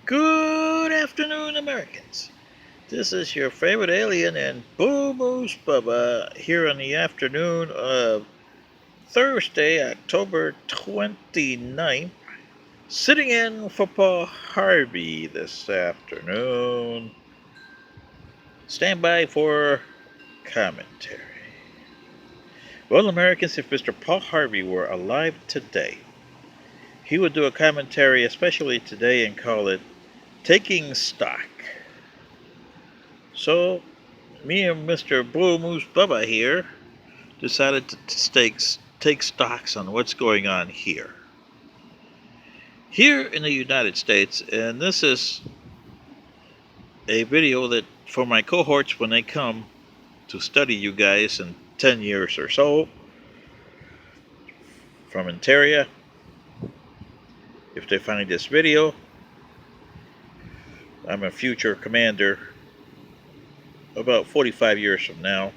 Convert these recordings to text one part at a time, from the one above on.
Good afternoon, Americans. This is your favorite alien and Boo Moose Bubba here on the afternoon of Thursday, October 29th, sitting in for Paul Harvey this afternoon. Stand by for commentary. Well, Americans, if Mr. Paul Harvey were alive today, he would do a commentary, especially today, and call it Taking Stock. So, me and Mr. Blue Moose Bubba here decided to take stocks on what's going on here. Here in the United States, and this is a video that for my cohorts when they come to study you guys in 10 years or so from Ontario, if they find this video, I'm a future commander about 45 years from now.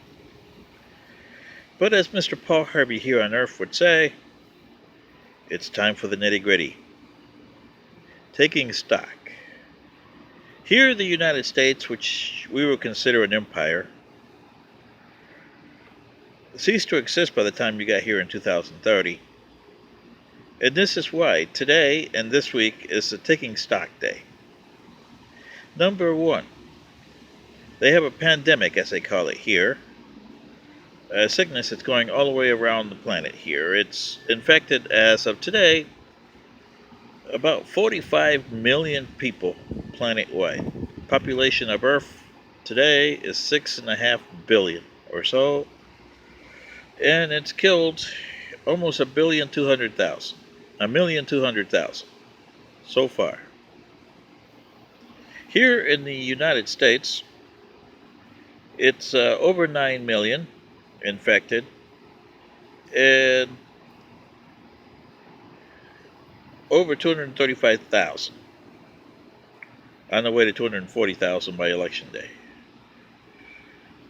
But as Mr. Paul Harvey here on Earth would say, it's time for the nitty-gritty. Taking stock. Here in the United States, which we will consider an empire, ceased to exist by the time you got here in 2030. And this is why today and this week is the taking stock day. Number one, they have a pandemic, as they call it here. A sickness that's going all the way around the planet here. It's infected, as of today, about 45 million people planet-wide. Population of Earth today is 6.5 billion or so. And it's killed almost 1,200,000. 1,200,000 so far. Here in the United States, it's over 9 million infected, and over 235,000, on the way to 240,000 by election day.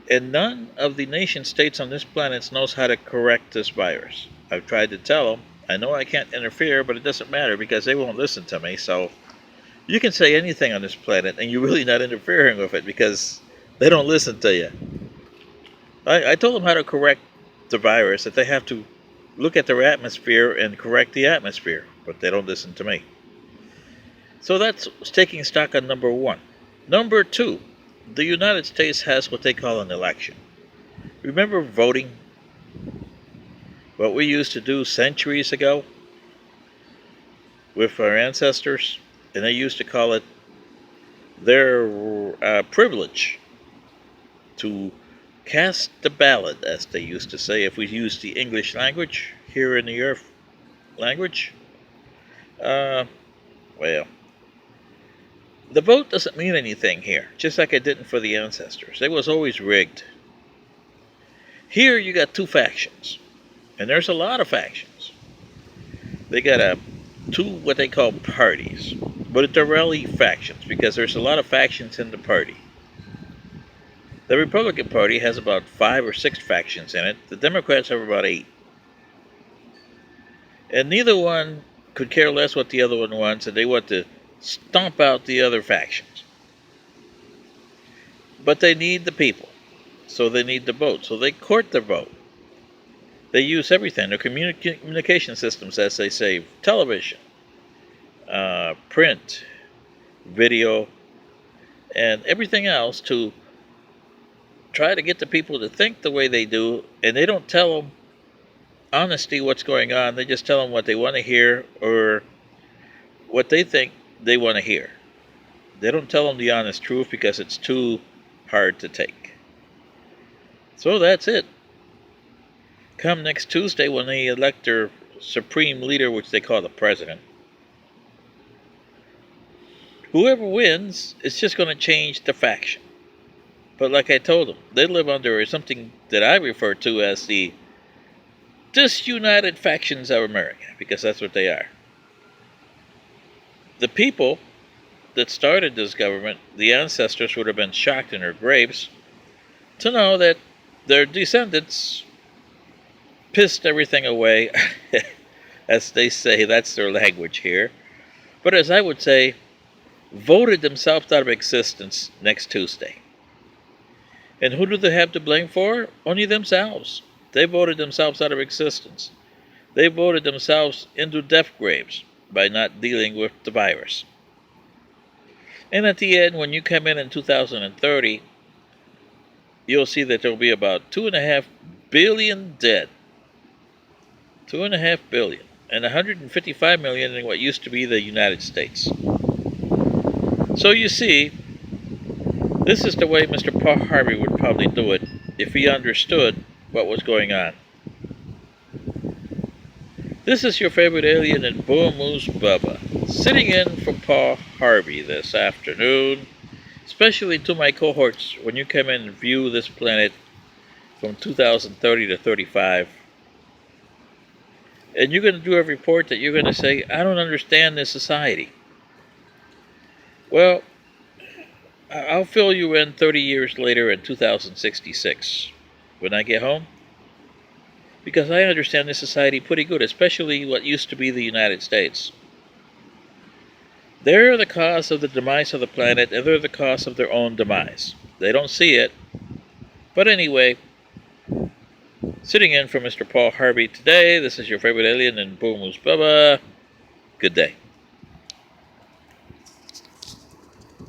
And none of the nation states on this planet knows how to correct this virus. I've tried to tell them. I know I can't interfere, but it doesn't matter because they won't listen to me. So you can say anything on this planet and you're really not interfering with it because they don't listen to you. I told them how to correct the virus, that they have to look at their atmosphere and correct the atmosphere, but they don't listen to me. So that's taking stock on number one. Number two, the United States has what they call an election. Remember voting? What we used to do centuries ago with our ancestors, and they used to call it their privilege to cast the ballot, as they used to say, if we use the English language here in the Earth language. Well, the vote doesn't mean anything here, just like it didn't for the ancestors. It was always rigged. Here you got two factions, and there's a lot of factions. They got two what they call parties, but they're really factions because there's a lot of factions in the party. The Republican Party has about 5 or 6 factions in it. The Democrats have about 8. And neither one could care less what the other one wants, and they want to stomp out the other factions. But they need the people, so they need the vote. So they court the vote. They use everything, their communication systems, as they say, television, print, video, and everything else to try to get the people to think the way they do, and they don't tell them honesty what's going on. They just tell them what they want to hear or what they think they want to hear. They don't tell them the honest truth because it's too hard to take. So that's it. Come next Tuesday when they elect their supreme leader, which they call the president, whoever wins, it's just going to change the faction. But like I told them, they live under something that I refer to as the disunited factions of America, because that's what they are. The people that started this government, the ancestors would have been shocked in their graves to know that their descendants pissed everything away, as they say, that's their language here. But as I would say, voted themselves out of existence next Tuesday. And who do they have to blame for? Only themselves. They voted themselves out of existence. They voted themselves into death graves by not dealing with the virus. And at the end, when you come in 2030, you'll see that there'll be about 2.5 billion dead. 2.5 billion. And 155 million in what used to be the United States. So you see, this is the way Mr. Paul Harvey would probably do it if he understood what was going on. This is your favorite alien in Bull Moose Bubba, sitting in for Paul Harvey this afternoon, especially to my cohorts when you come in and view this planet from 2030 to 35. And you're going to do a report that you're going to say, I don't understand this society. Well, I'll fill you in 30 years later in 2066 when I get home, because I understand this society pretty good, especially what used to be the United States. They're the cause of the demise of the planet, and they're the cause of their own demise. They don't see it. But anyway, sitting in for Mr. Paul Harvey today, this is your favorite alien in Boom Moose Bubba. Good day.